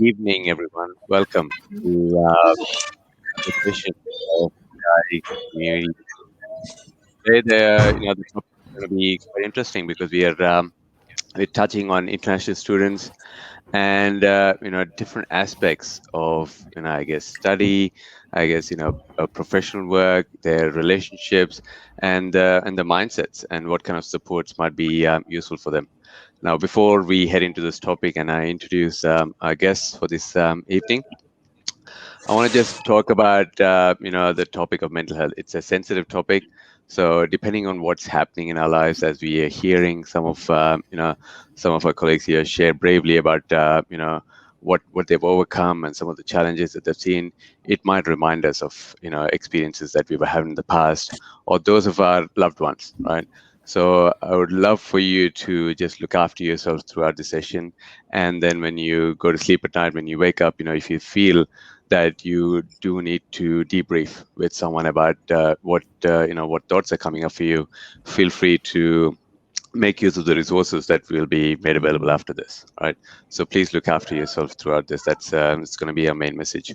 evening, everyone. Welcome to the session of AI community. Today, the topic is going to be quite interesting because we're touching on international students and different aspects of I guess study, I guess professional work, their relationships, and the mindsets and what kind of supports might be useful for them. Now, before we head into this topic and I introduce our guests for this evening, I want to just talk about the topic of mental health. It's a sensitive topic, so depending on what's happening in our lives, as we are hearing some of our colleagues here share bravely about what they've overcome and some of the challenges that they've seen, it might remind us of experiences that we were having in the past or those of our loved ones, right? So I would love for you to just look after yourself throughout the session, and then when you go to sleep at night, when you wake up, if you feel that you do need to debrief with someone about what thoughts are coming up for you, feel free to make use of the resources that will be made available after this. Right. So please look after yourself throughout this. That's it's going to be our main message.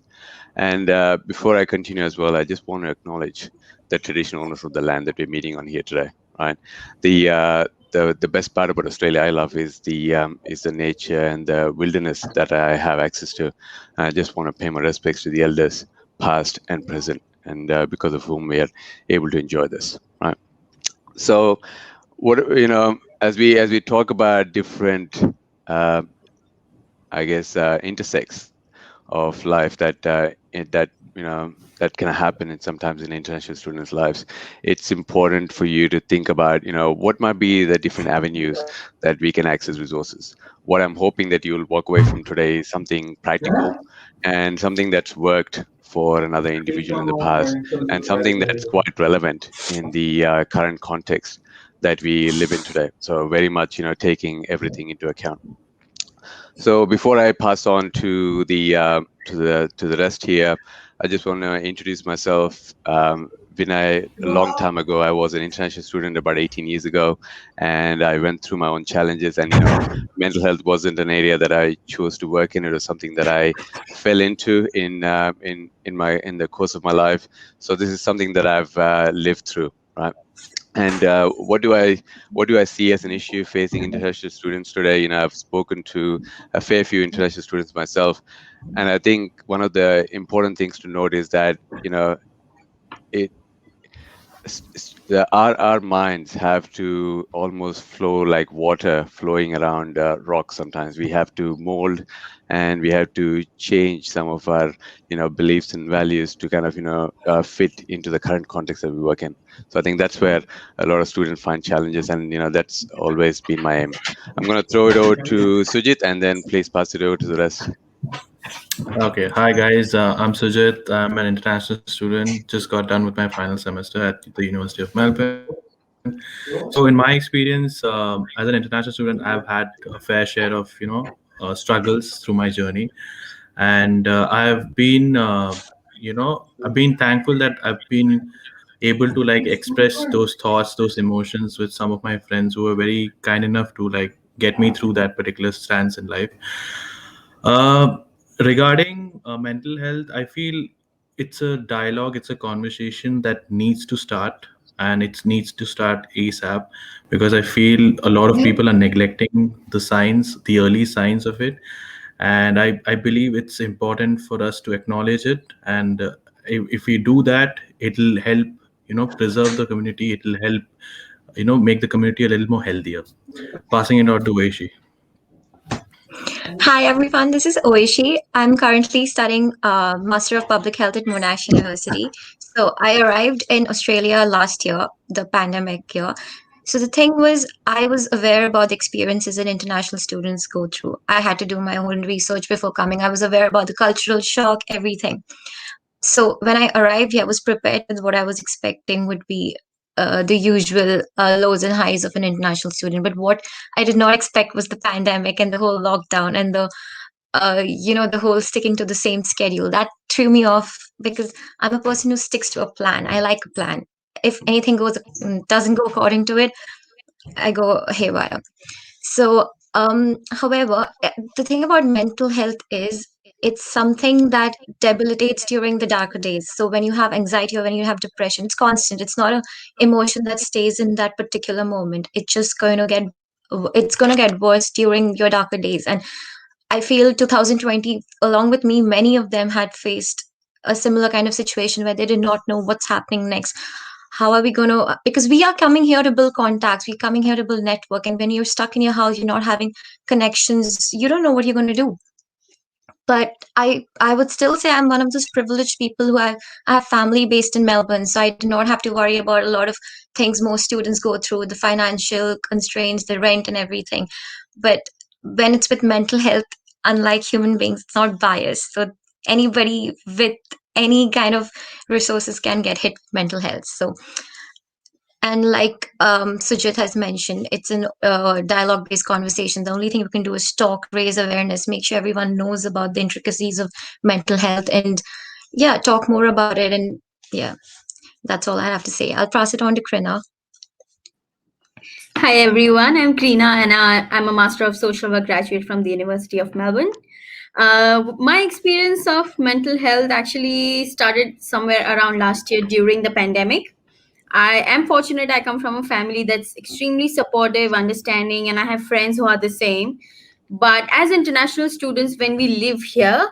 And before I continue as well, I just want to acknowledge the traditional owners of the land that we're meeting on here today. Right. The best part about Australia I love is the nature and the wilderness that I have access to. I just want to pay my respects to the elders, past and present, and because of whom we are able to enjoy this. Right. So, as we talk about different, uh, I guess, intersects of life that can happen and sometimes in international students' lives, it's important for you to think about what might be the different avenues that we can access resources. What I'm hoping that you'll walk away from today is something practical and something that's worked for another individual in the past, and something that's quite relevant in the current context that we live in today. So very much taking everything into account. So before I pass on to the rest here, I just want to introduce myself. Vinay, a long time ago, I was an international student about 18 years ago, and I went through my own challenges. And mental health wasn't an area that I chose to work in. It was something that I fell into in the course of my life. So this is something that I've lived through, right? And what do I see as an issue facing international students today? I've spoken to a fair few international students myself, and I think one of the important things to note is that it our minds have to almost flow like water flowing around rocks. Sometimes we have to mold, and we have to change some of our beliefs and values to kind of fit into the current context that we work in. So I think that's where a lot of students find challenges, and that's always been my aim. I'm going to throw it over to Sujit, and then please pass it over to the rest. Okay, hi guys. I'm Sujit. I'm an international student. Just got done with my final semester at the University of Melbourne. So, in my experience, as an international student, I've had a fair share of struggles through my journey, and I've been thankful that I've been able to like express those thoughts, those emotions with some of my friends who were very kind enough to like get me through that particular stance in life. uh, Regarding mental health, I feel it's a dialogue, it's a conversation that needs to start, and it needs to start ASAP, because I feel a lot of people are neglecting the signs, the early signs of it. And I believe it's important for us to acknowledge it. And if we do that, it'll help, preserve the community. It'll help, make the community a little more healthier. Passing it on to Aishi. Hi everyone, this is Oishi. I'm currently studying Master of Public Health at Monash University. So I arrived in Australia last year, the pandemic year. So the thing was, I was aware about the experiences that international students go through. I had to do my own research before coming. I was aware about the cultural shock, everything. So when I arrived here, I was prepared with what I was expecting would be the usual lows and highs of an international student. But what I did not expect was the pandemic and the whole lockdown and the whole sticking to the same schedule. That threw me off because I'm a person who sticks to a plan. I like a plan. If anything doesn't go according to it, I go haywire. So, however, the thing about mental health is It's something that debilitates during the darker days. So when you have anxiety or when you have depression, it's constant. It's not a emotion that stays in that particular moment. It's going to get worse during your darker days. And I feel 2020, along with me, many of them had faced a similar kind of situation where they did not know what's happening next. How are we going to, because we are coming here to build contacts, we're coming here to build network. And when you're stuck in your house, you're not having connections, you don't know what you're going to do. But I would still say I'm one of those privileged people I have family based in Melbourne, so I do not have to worry about a lot of things most students go through, the financial constraints, the rent and everything. But when it's with mental health, unlike human beings, it's not biased. So anybody with any kind of resources can get hit with mental health. So, and like Sujit has mentioned, it's an dialogue based conversation. The only thing we can do is talk, raise awareness, make sure everyone knows about the intricacies of mental health, and yeah, talk more about it. And yeah, that's all I have to say. I'll pass it on to Krina. Hi everyone, I'm Krina and I'm a Master of Social Work graduate from the University of Melbourne. My experience of mental health actually started somewhere around last year during the pandemic. I am fortunate I come from a family that's extremely supportive, understanding, and I have friends who are the same. But as international students, when we live here,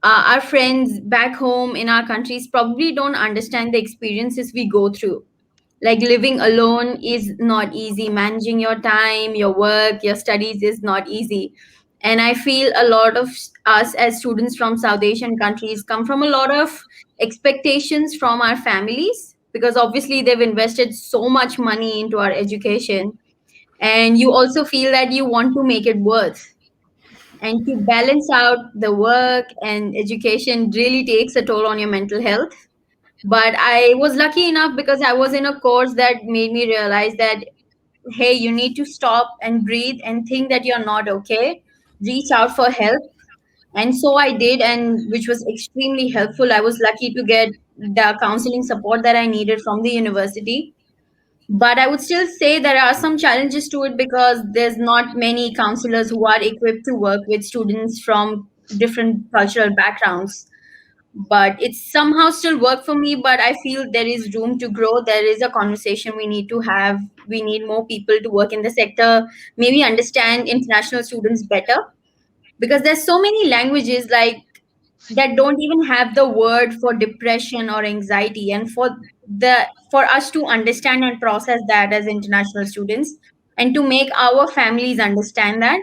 our friends back home in our countries probably don't understand the experiences we go through. Like living alone is not easy, managing your time, your work, your studies is not easy. And I feel a lot of us as students from South Asian countries come from a lot of expectations from our families, because obviously they've invested so much money into our education, and you also feel that you want to make it worth. And to balance out the work and education really takes a toll on your mental health. But I was lucky enough because I was in a course that made me realize that, hey, you need to stop and breathe and think that you're not okay, reach out for help. And so I did, and which was extremely helpful. I was lucky to get the counseling support that I needed from the university. But I would still say there are some challenges to it, because there's not many counselors who are equipped to work with students from different cultural backgrounds. But it's somehow still work for me, but I feel there is room to grow. There is a conversation we need to have. We need more people to work in the sector, maybe understand international students better, because there's so many languages like that don't even have the word for depression or anxiety. And the for us to understand and process that as international students, and to make our families understand that,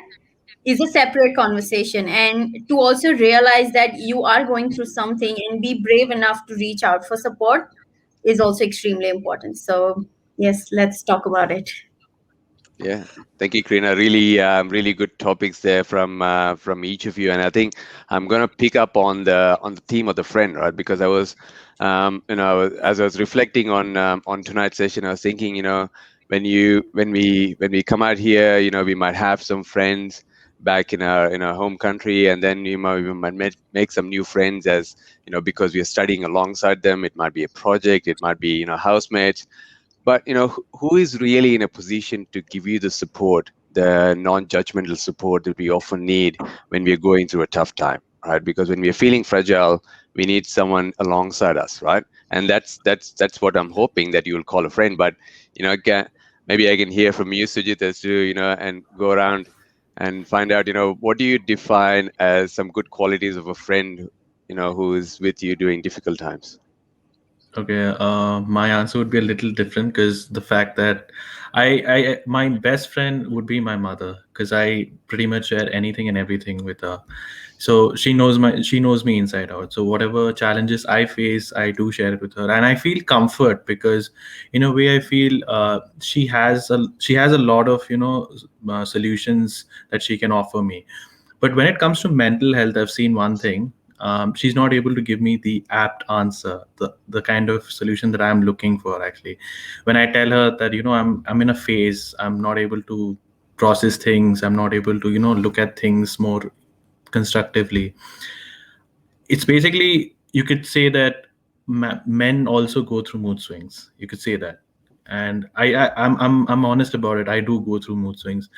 is a separate conversation. And to also realize that you are going through something and be brave enough to reach out for support is also extremely important. So yes, let's talk about it. Yeah, thank you, Karina. Really, really good topics there from each of you, and I think I'm gonna pick up on the theme of the friend, right? Because I was, as I was reflecting on tonight's session, I was thinking, when we come out here, we might have some friends back in our home country, and then we might make some new friends as because we are studying alongside them. It might be a project, it might be housemates, but who is really in a position to give you the support, the non-judgmental support that we often need when we are going through a tough time, right? Because when we are feeling fragile, we need someone alongside us, right? And that's what I'm hoping that you'll call a friend. But maybe I can hear from you, Sujit, as to and go around and find out what do you define as some good qualities of a friend who is with you during difficult times. Okay, my answer would be a little different because the fact that my best friend would be my mother, because I pretty much share anything and everything with her. So she knows me inside out. So whatever challenges I face, I do share it with her, and I feel comfort because in a way I feel she has a lot of solutions that she can offer me. But when it comes to mental health, I've seen one thing. She's not able to give me the apt answer, the kind of solution that I'm looking for. Actually, when I tell her that I'm in a phase, I'm not able to process things, I'm not able to look at things more constructively. It's basically, you could say that men also go through mood swings. You could say that, and I'm honest about it. I do go through mood swings,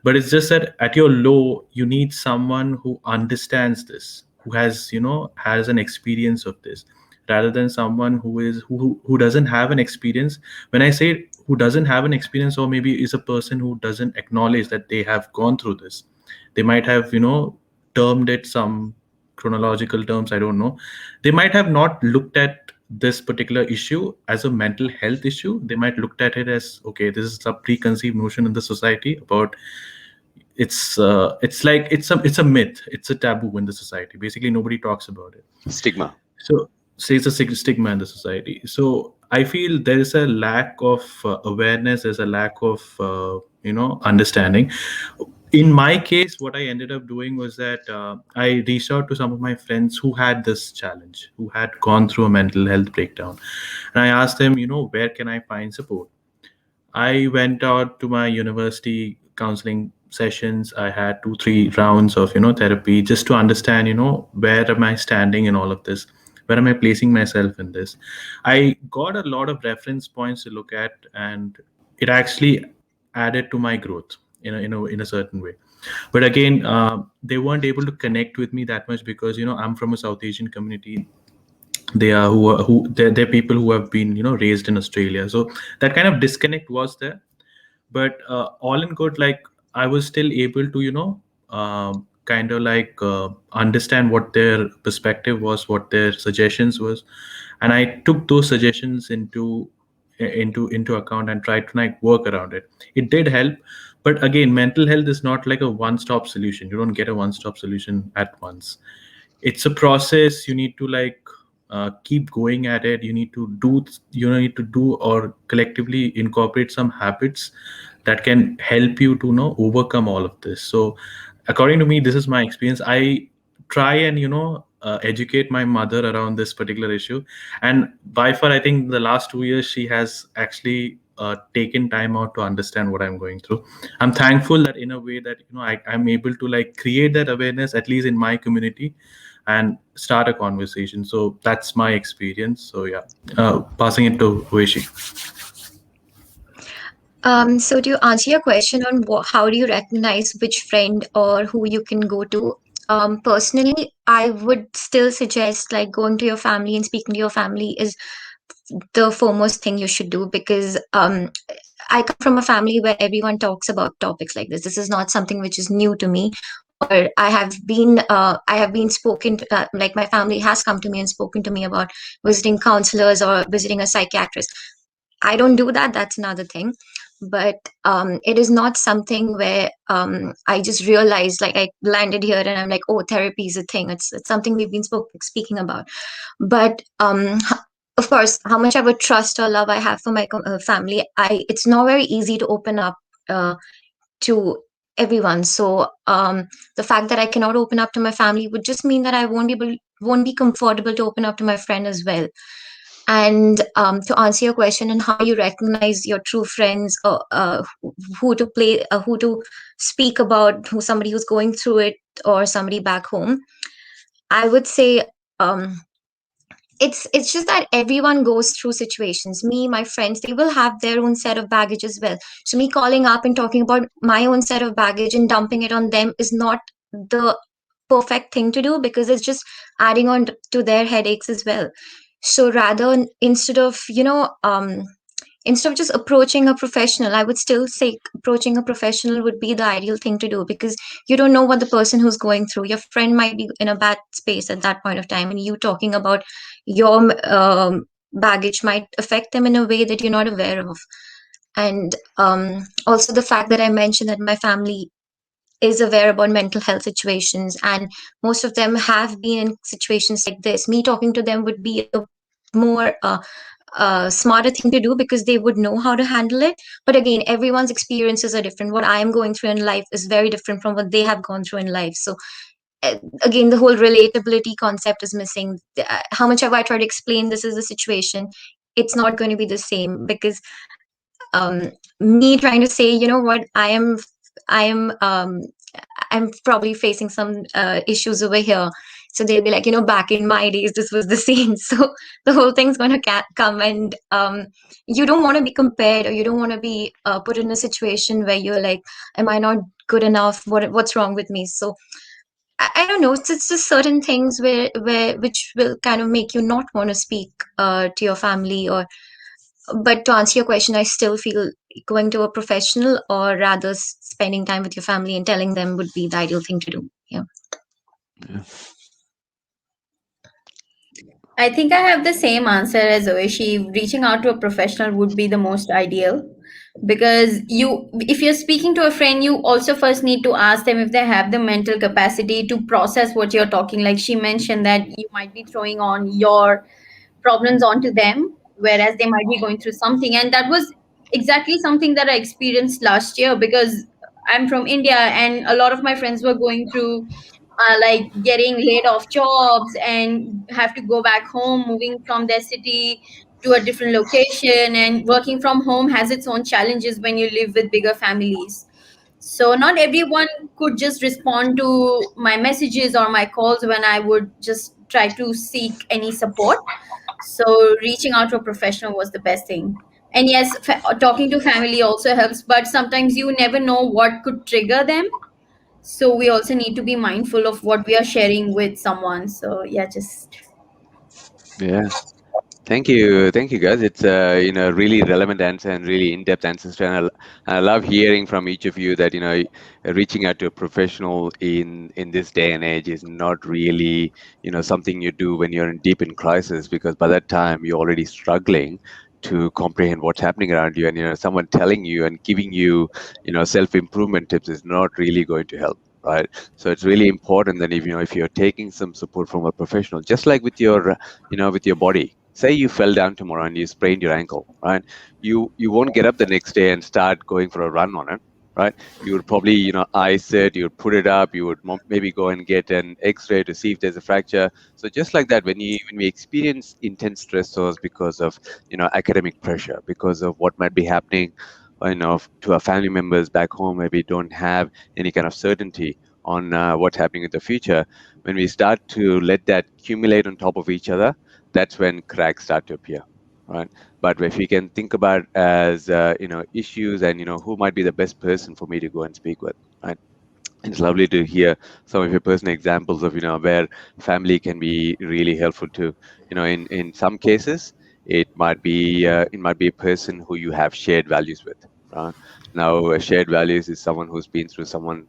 but it's just that at your low, you need someone who understands this, who has has an experience of this, rather than someone who doesn't have an experience. When I say who doesn't have an experience, or maybe is a person who doesn't acknowledge that they have gone through this. They might have termed it some chronological terms, I don't know. They might have not looked at this particular issue as a mental health issue. They might looked at it as, okay, this is a preconceived notion in the society about, it's like it's a myth, it's a taboo in the society. Basically nobody talks about it. Stigma. So say it's a stigma in the society. So I feel there is a lack of awareness, there's a lack of understanding. In my case, what I ended up doing was that I reached out to some of my friends who had this challenge, who had gone through a mental health breakdown, and I asked them, where can I find support. I went out to my university counseling sessions. I had 2 3 rounds of therapy, just to understand where am I standing in all of this, where am I placing myself in this. I got a lot of reference points to look at, and it actually added to my growth in a certain way. But again, they weren't able to connect with me that much, because I'm from a South Asian community. They are they're people who have been raised in Australia, so that kind of disconnect was there. But all in good, like, I was still able to kind of like understand what their perspective was, what their suggestions was, and I took those suggestions into account and tried to like work around it. It did help. But again, mental health is not like a one stop solution. You don't get a one stop solution at once. It's a process. You need to like keep going at it. You need to do or collectively incorporate some habits that can help you to overcome all of this. So according to me, this is my experience. I try and educate my mother around this particular issue, and by far I think the last 2 years she has actually taken time out to understand what I'm going through. I'm thankful that in a way that I'm able to like create that awareness, at least in my community, and start a conversation. So that's my experience. So yeah, passing it to Ueshi. So to answer your question on how do you recognize which friend or who you can go to, personally, I would still suggest like going to your family and speaking to your family is the foremost thing you should do, because I come from a family where everyone talks about topics like this. This is not something which is new to me, or I have been spoken to, like my family has come to me and spoken to me about visiting counselors or visiting a psychiatrist. I don't do that. That's another thing. But it is not something where I just realized, like I landed here and I'm like, oh, therapy is a thing. It's something we've been speaking about. But of course, how much of a trust or love I have for my family, it's not very easy to open up uh, to everyone. So the fact that I cannot open up to my family would just mean that I won't be comfortable to open up to my friend as well. And to answer your question on how you recognize your true friends, or who to speak about, who somebody who's going through it or somebody back home, I would say um, it's just that everyone goes through situations. Me, my friends, they will have their own set of baggage as well. So me calling up and talking about my own set of baggage and dumping it on them is not the perfect thing to do, because it's just adding on to their headaches as well. So rather, instead of just approaching a professional, I would still say approaching a professional would be the ideal thing to do, because you don't know what the person who's going through, your friend might be in a bad space at that point of time, and you talking about your baggage might affect them in a way that you're not aware of. And also the fact that I mentioned that my family is aware about mental health situations, and most of them have been in situations like this. Me talking to them would be a more smarter thing to do, because they would know how to handle it. But again, everyone's experiences are different. What I am going through in life is very different from what they have gone through in life. So again, the whole relatability concept is missing. How much have I tried to explain this is the situation, it's not going to be the same, because um, me trying to say, you know what, I am I'm probably facing some issues over here. So they'll be like, back in my days, this was the same. So the whole thing's going to come, and you don't want to be compared, or you don't want to be put in a situation where you're like, am I not good enough? What's wrong with me? So I don't know. It's just certain things where which will kind of make you not want to speak to your family. Or but to answer your question, I still feel going to a professional or rather spending time with your family and telling them would be the ideal thing to do. Yeah. Yeah. I think I have the same answer as Oishi. Reaching out to a professional would be the most ideal, because if you're speaking to a friend, you also first need to ask them if they have the mental capacity to process what you're talking. Like she mentioned that you might be throwing on your problems onto them, whereas they might be going through something. And that was exactly something that I experienced last year, because I'm from India and a lot of my friends were going through like getting laid off jobs and have to go back home, moving from their city to a different location. And working from home has its own challenges when you live with bigger families. So not everyone could just respond to my messages or my calls when I would just try to seek any support. So reaching out to a professional was the best thing. And yes, talking to family also helps, but sometimes you never know what could trigger them. So we also need to be mindful of what we are sharing with someone. So yeah, just Yeah. Thank you, guys. It's really relevant answer and really in-depth answers, and I love hearing from each of you that reaching out to a professional in this day and age is not really something you do when you're in deep in crisis, because by that time you're already struggling to comprehend what's happening around you, and someone telling you and giving you self-improvement tips is not really going to help, right? So it's really important that if you're taking some support from a professional, just like with your with your body. Say you fell down tomorrow and you sprained your ankle, right? You won't get up the next day and start going for a run on it, right? You would probably ice it, you would put it up, you would maybe go and get an X-ray to see if there's a fracture. So just like that, when we experience intense stressors because of academic pressure, because of what might be happening, to our family members back home, where we don't have any kind of certainty on what's happening in the future, when we start to let that accumulate on top of each other, that's when cracks start to appear, right? But if we can think about as issues, and who might be the best person for me to go and speak with, right? It's lovely to hear some of your personal examples of where family can be really helpful too. In some cases, it might be a person who you have shared values with. Now, shared values is someone who's been through, someone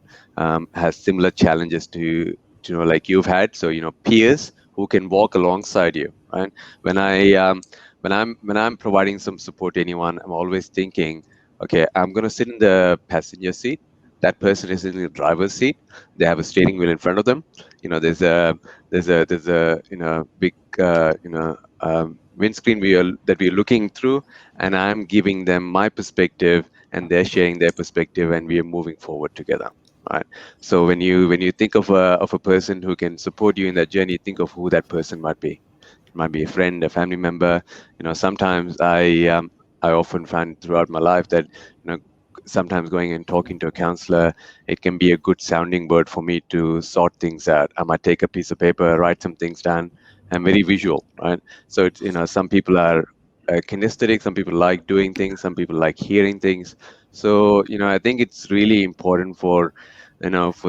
has similar challenges to like you've had. So peers who can walk alongside you, right? When I when I'm providing some support to anyone, I'm always thinking, okay, I'm gonna sit in the passenger seat, that person is in the driver's seat, they have a steering wheel in front of them, there's a big windscreen that we're looking through, and I'm giving them my perspective and they're sharing their perspective, and we are moving forward together, right? So when you think of a person who can support you in that journey, think of who that person might be. It might be a friend, a family member. Sometimes I often find throughout my life that sometimes going and talking to a counselor, it can be a good sounding board for me to sort things out. I might take a piece of paper, write some things down. I'm very visual, right? So it's some people are kinesthetic, some people like doing things, some people like hearing things. So I think it's really important for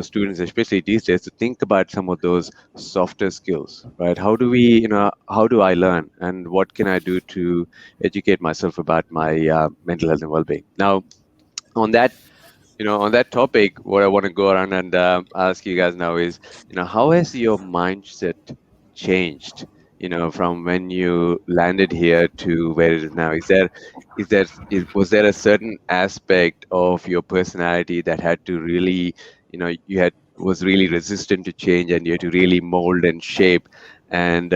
students, especially these days, to think about some of those softer skills, right? How do I learn, and what can I do to educate myself about my mental health and well-being? Now, on that topic, what I want to go around and ask you guys now is, how has your mindset changed, from when you landed here to where it is now? Was there a certain aspect of your personality that had to really, you had was really resistant to change, and you had to really mold and shape and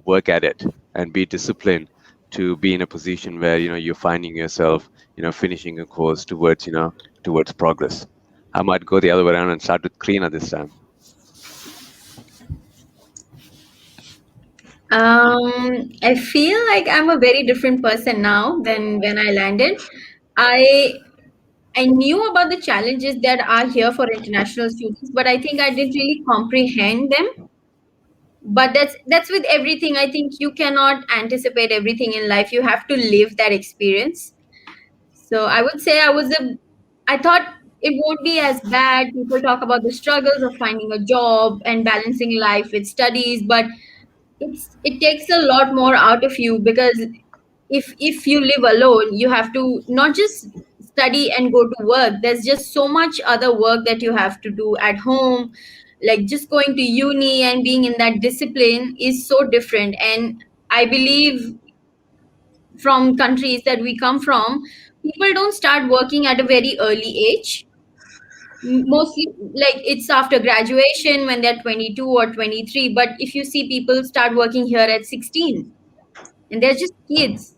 work at it and be disciplined to be in a position where you're finding yourself finishing a course towards progress? I might go the other way around and start with Krina this time. I feel like I'm a very different person now than when I landed. I I knew about the challenges that are here for international students, but I think I didn't really comprehend them. But that's with everything. I think you cannot anticipate everything in life. You have to live that experience. So I would say I thought it won't be as bad. People talk about the struggles of finding a job and balancing life with studies, but it takes a lot more out of you, because if you live alone, you have to not just study and go to work. There's just so much other work that you have to do at home. Like, just going to uni and being in that discipline is so different. And I believe, from countries that we come from, people don't start working at a very early age. Mostly, like, it's after graduation when they're 22 or 23. But if you see, people start working here at 16, and they're just kids,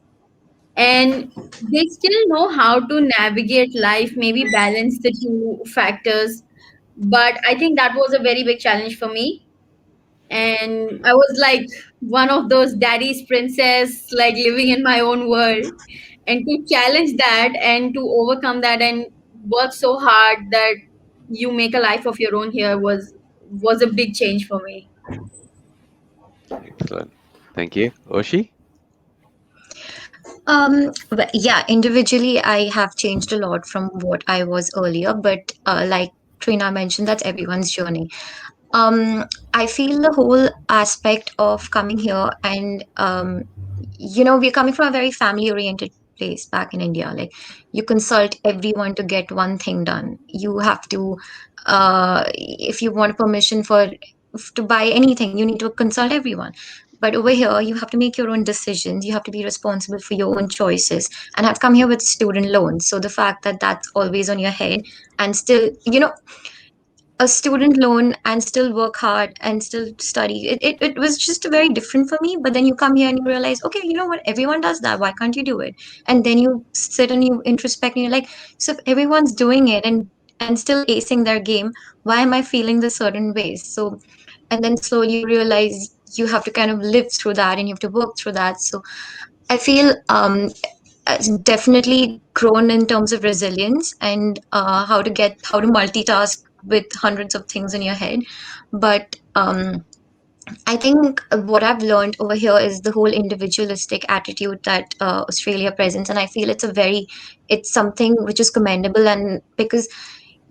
and they still know how to navigate life, maybe balance the two factors. But I think that was a very big challenge for me. And I was like one of those daddy's princess, like living in my own world. And to challenge that and to overcome that and work so hard that you make a life of your own here was a big change for me. Excellent. Thank you. Oshi? But yeah, individually, I have changed a lot from what I was earlier, but like Trina mentioned, that's everyone's journey. I feel the whole aspect of coming here and we're coming from a very family oriented place back in India. Like, you consult everyone to get one thing done. You have to, if you want permission for to buy anything, you need to consult everyone. But over here, you have to make your own decisions. You have to be responsible for your own choices. And I've come here with student loans. So the fact that that's always on your head, and still, a student loan and still work hard and still study, it was just very different for me. But then you come here and you realize, okay, you know what, everyone does that, why can't you do it? And then you sit and you introspect and you're like, so if everyone's doing it and still acing their game, why am I feeling this certain ways? So, and then slowly you realize you have to kind of live through that and you have to work through that. So I feel definitely grown in terms of resilience and how to multitask with hundreds of things in your head. But I think what I've learned over here is the whole individualistic attitude that Australia presents, and I feel it's something which is commendable, and because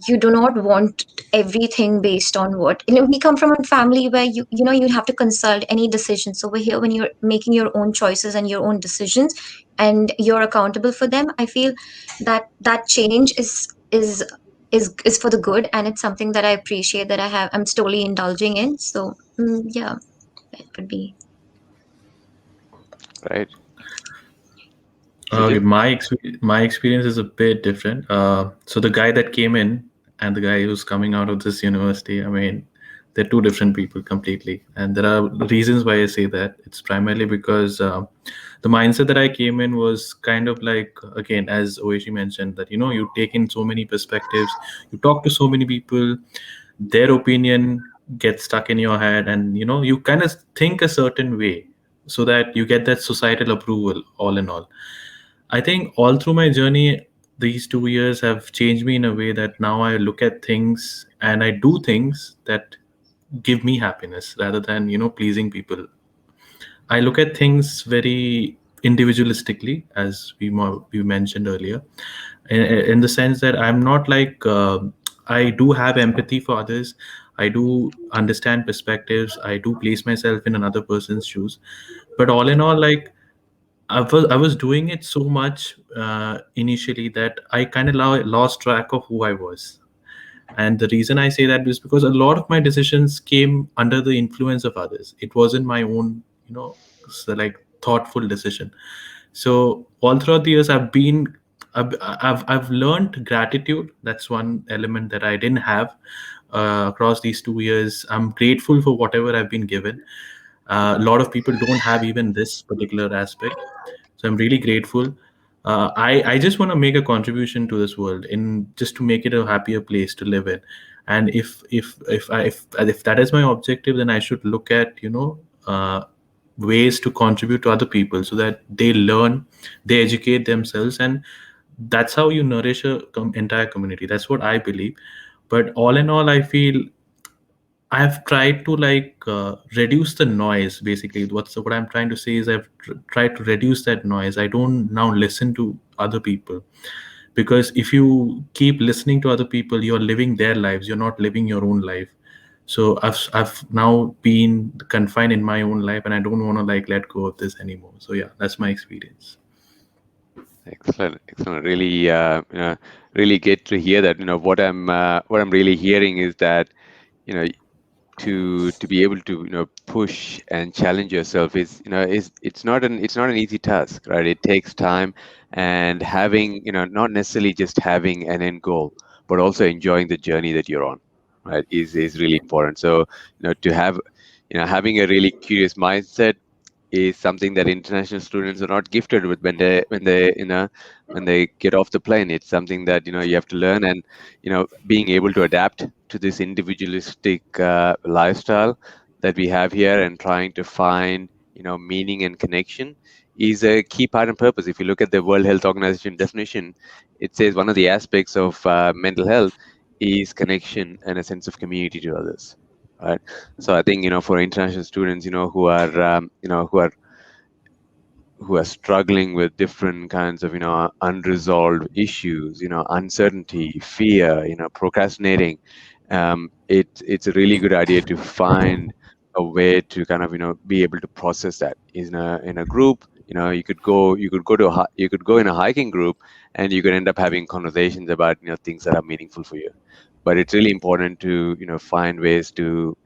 you do not want everything based on what we come from a family where you have to consult any decisions. Over here, when you're making your own choices and your own decisions and you're accountable for them, I feel that change is for the good, and it's something that I appreciate, that I'm slowly indulging in. So yeah, that would be. Right. Okay, Sujit? my experience is a bit different. So the guy that came in and the guy who's coming out of this university, I mean, they're two different people completely. And there are reasons why I say that. It's primarily because the mindset that I came in was kind of like, again, as Oishi mentioned, that you take in so many perspectives, you talk to so many people, their opinion gets stuck in your head, and you kind of think a certain way so that you get that societal approval. All in all, I think all through my journey, these 2 years have changed me in a way that now I look at things and I do things that give me happiness rather than, pleasing people. I look at things very individualistically, as we mentioned earlier, in the sense that I'm not like, I do have empathy for others. I do understand perspectives. I do place myself in another person's shoes. But all in all, like, I was doing it so much initially that I kind of lost track of who I was. And the reason I say that is because a lot of my decisions came under the influence of others. It wasn't my own, like, thoughtful decision. So all throughout the years, I've learned gratitude. That's one element that I didn't have across these 2 years. I'm grateful for whatever I've been given. A lot of people don't have even this particular aspect, so I'm really grateful. I just want to make a contribution to this world, in just to make it a happier place to live in. And if that is my objective, then I should look at ways to contribute to other people so that they learn, they educate themselves, and that's how you nourish a entire community. That's what I believe. But all in all, I feel I've tried to, like, reduce the noise. Basically, what I'm trying to say is I've tried to reduce that noise. I don't now listen to other people, because if you keep listening to other people, you're living their lives, you're not living your own life. So I've now been confined in my own life, and I don't want to like let go of this anymore. So yeah, that's my experience. Excellent, excellent. Really, really get to hear that. What I'm really hearing is that, you know, to be able to, push and challenge yourself is, is it's not an easy task, right? It takes time, and having, not necessarily just having an end goal, but also enjoying the journey that you're on, right, is really important. So, to have, having a really curious mindset is something that international students are not gifted with when they get off the plane. It's something that, you have to learn, and, being able to adapt to this individualistic lifestyle that we have here, and trying to find, meaning and connection is a key part and purpose. If you look at the World Health Organization definition, it says one of the aspects of mental health is connection and a sense of community to others, right? So I think, for international students, who are struggling with different kinds of, unresolved issues, uncertainty, fear, procrastinating, it's a really good idea to find a way to kind of, be able to process that in a group. You could go in a hiking group, and you could end up having conversations about, things that are meaningful for you. But it's really important to, find ways to,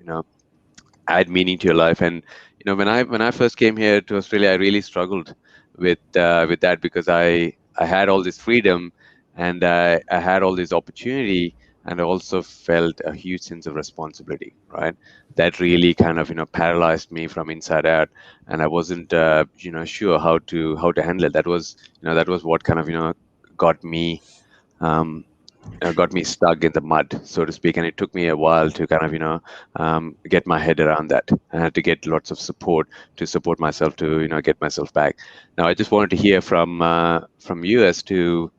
add meaning to your life. And, when I first came here to Australia, I really struggled with that, because I had all this freedom, and I had all this opportunity, and I also felt a huge sense of responsibility, right? That really kind of, paralyzed me from inside out, and I wasn't sure how to handle it. That was what kind of, got me um, got me stuck in the mud, so to speak. And it took me a while to kind of, get my head around that. I had to get lots of support to support myself, to, get myself back. Now, I just wanted to hear from you as to,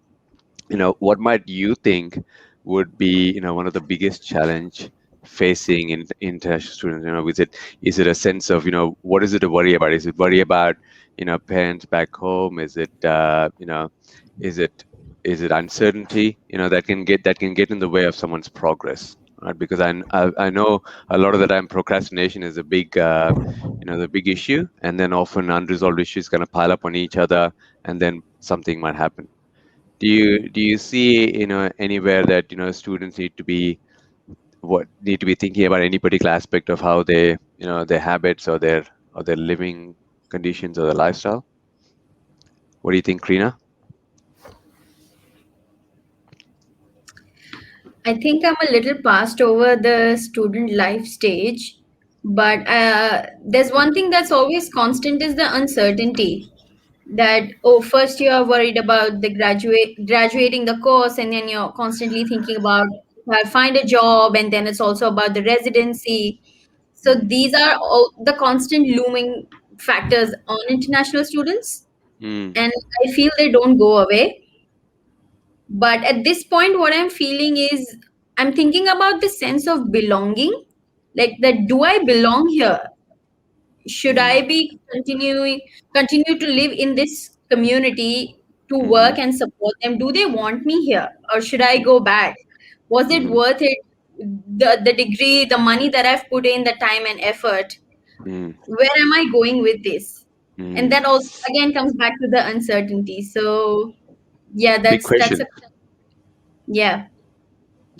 what might you think would be, one of the biggest challenge facing in international students. Is it a sense of, what is it to worry about? Is it worry about, parents back home? Is it is it is it uncertainty, that can get in the way of someone's progress, right? Because I know a lot of the time procrastination is a big the big issue, and then often unresolved issues kind of pile up on each other, and then something might happen. Do you see, anywhere that, students need to be thinking about any particular aspect of how they, their habits, or their living conditions, or their lifestyle? What do you think, Krina? I think I'm a little past over the student life stage, but there's one thing that's always constant is the uncertainty. That, oh, first you are worried about the graduating the course, and then you're constantly thinking about I'll find a job, and then it's also about the residency. So Mm, these are all the constant looming factors on international students, mm, and I feel they don't go away. But at this point, what I'm feeling is I'm thinking about the sense of belonging. Like that, do I belong here? Should I mm, be continue to live in this community to mhm, work and support them? Do they want me here, or should I go back? Was it mhm, worth it? The degree, the money that I've put in, the time and effort. mm, Where am I going with this? And mm. that also again comes back to the uncertainty. So yeah, Big that's question. a yeah.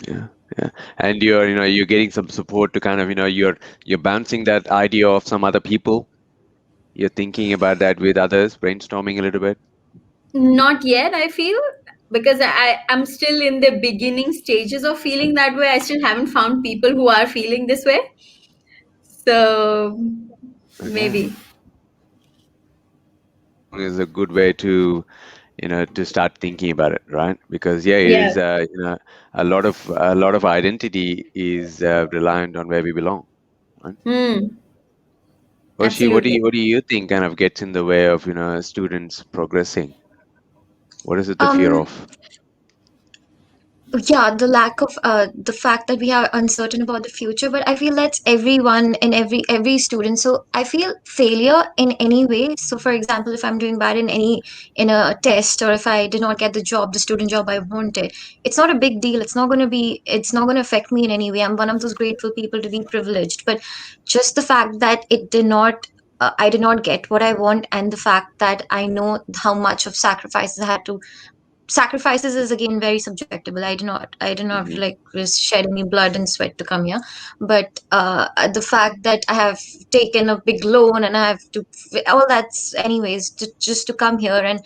Yeah, yeah. And you're getting some support to kind of, you're bouncing that idea off some other people. You're thinking about that with others, brainstorming a little bit. Not yet, I feel, because I'm still in the beginning stages of feeling that way. I still haven't found people who are feeling this way. So Okay. maybe. Is a good way to start thinking about it, right? Because yeah, it Yeah. is, a lot of identity is reliant on where we belong, right? Hmm. Oshi, what do Absolutely. you what do you think kind of gets in the way of, students progressing? What is it the fear Um, of? Yeah, the lack of the fact that we are uncertain about the future, but I feel that's everyone and every student. So I feel failure in any way. So for example, if I'm doing bad in any in a test, or if I did not get the job, the student job I wanted, it's not a big deal. It's not going to affect me in any way. I'm one of those grateful people to be privileged, but just the fact that it did not I did not get what I want, and the fact that I know how much of sacrifices I had to. Sacrifices is again very subjectable. I did not Hmm. like just shed any blood and sweat to come here, but the fact that I have taken a big loan and I have to all that's anyways just to come here,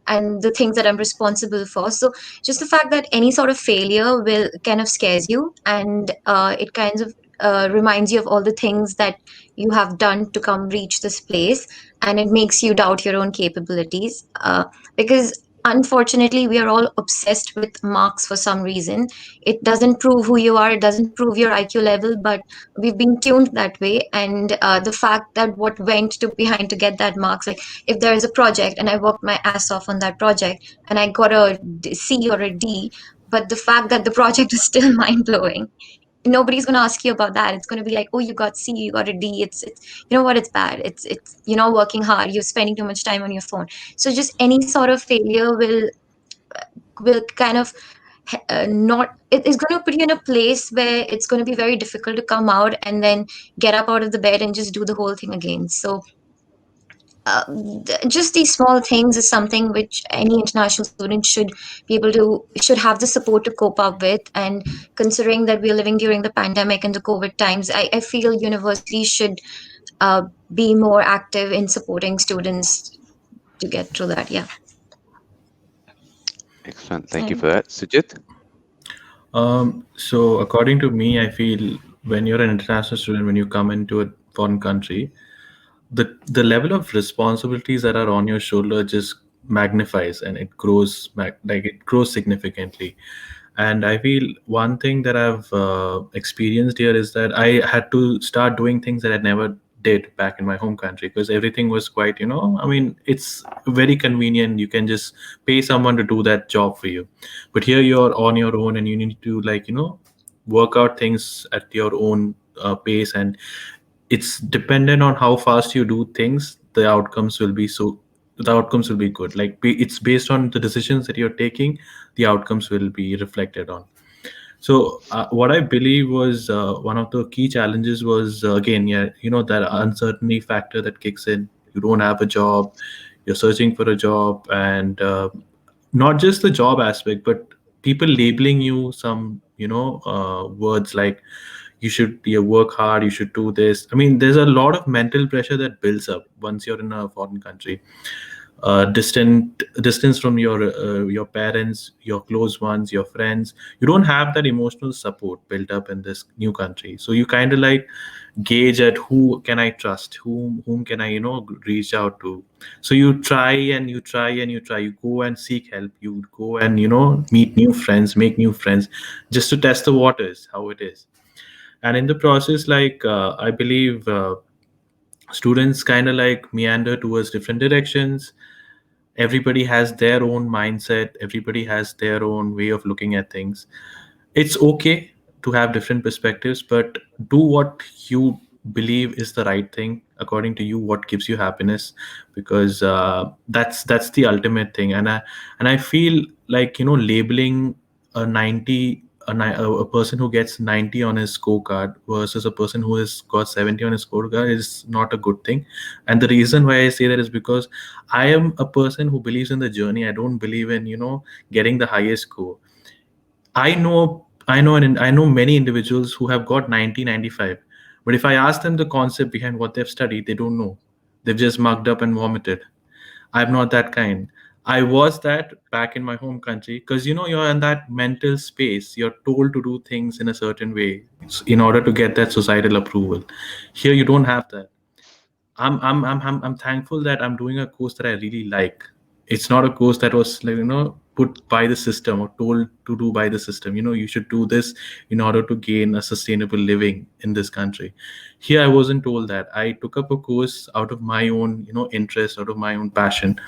and the things that I'm responsible for. So just the fact that any sort of failure will kind of scares you, and it kind of reminds you of all the things that you have done to come reach this place, and it makes you doubt your own capabilities, because unfortunately we are all obsessed with marks for some reason. It doesn't prove who you are, it doesn't prove your IQ level, but we've been tuned that way. And the fact that what went to behind to get that marks, like if there is a project and I worked my ass off on that project and I got a C or a D, but the fact that the project is still mind blowing, nobody's going to ask you about that. It's going to be like, oh, you got C, you got a D. It's you know what, it's bad. It's you're not working hard, you're spending too much time on your phone. So just any sort of failure will kind of not it is going to put you in a place where it's going to be very difficult to come out and then get up out of the bed and just do the whole thing again. So uh, just these small things is something which any international student should be able to should have the support to cope up with. And considering that we're living during the pandemic and the COVID times, I feel universities should uh, be more active in supporting students to get through that. Yeah. Excellent. Thank you And for that. Sujit? So according to me, I feel when you're an international student, when you come into a foreign country, the level of responsibilities that are on your shoulder just magnifies, and it grows like it grows significantly. And I feel one thing that I've experienced here is that I had to start doing things that I never did back in my home country, because everything was quite, I mean, it's very convenient. You can just pay someone to do that job for you. But here you're on your own, and you need to, like, work out things at your own pace. And it's dependent on how fast you do things, the outcomes will be good. Like, it's based on the decisions that you're taking, the outcomes will be reflected on. So what I believe was one of the key challenges was, again, yeah, that uncertainty factor that kicks in. You don't have a job, you're searching for a job, and not just the job aspect, but people labeling you some, words like, you should, work hard, you should do this. I mean, there's a lot of mental pressure that builds up once you're in a foreign country. Distance from your parents, your close ones, your friends. You don't have that emotional support built up in this new country, so you kind of like gauge at who can I trust, whom can I, reach out to. So you try and you try and you try, you go and seek help, you go and, meet new friends, make new friends, just to test the waters, how it is. And in the process, like, I believe students kind of like meander towards different directions. Everybody has their own mindset, everybody has their own way of looking at things. It's okay to have different perspectives, but do what you believe is the right thing according to you, what gives you happiness. Because that's the ultimate thing. And I feel like, labeling a 90 a person who gets 90 on his scorecard versus a person who has got 70 on his scorecard is not a good thing. And the reason why I say that is because I am a person who believes in the journey. I don't believe in, getting the highest score. I know many individuals who have got 90, 95. But if I ask them the concept behind what they've studied, they don't know. They've just mugged up and vomited. I'm not that kind. I was that back in my home country, because, you're in that mental space. You're told to do things in a certain way in order to get that societal approval. Here you don't have that. I'm thankful that I'm doing a course that I really like. It's not a course that was, like, put by the system or told to do by the system. You should do this in order to gain a sustainable living in this country. Here I wasn't told that. I took up a course out of my own, interest, out of my own passion.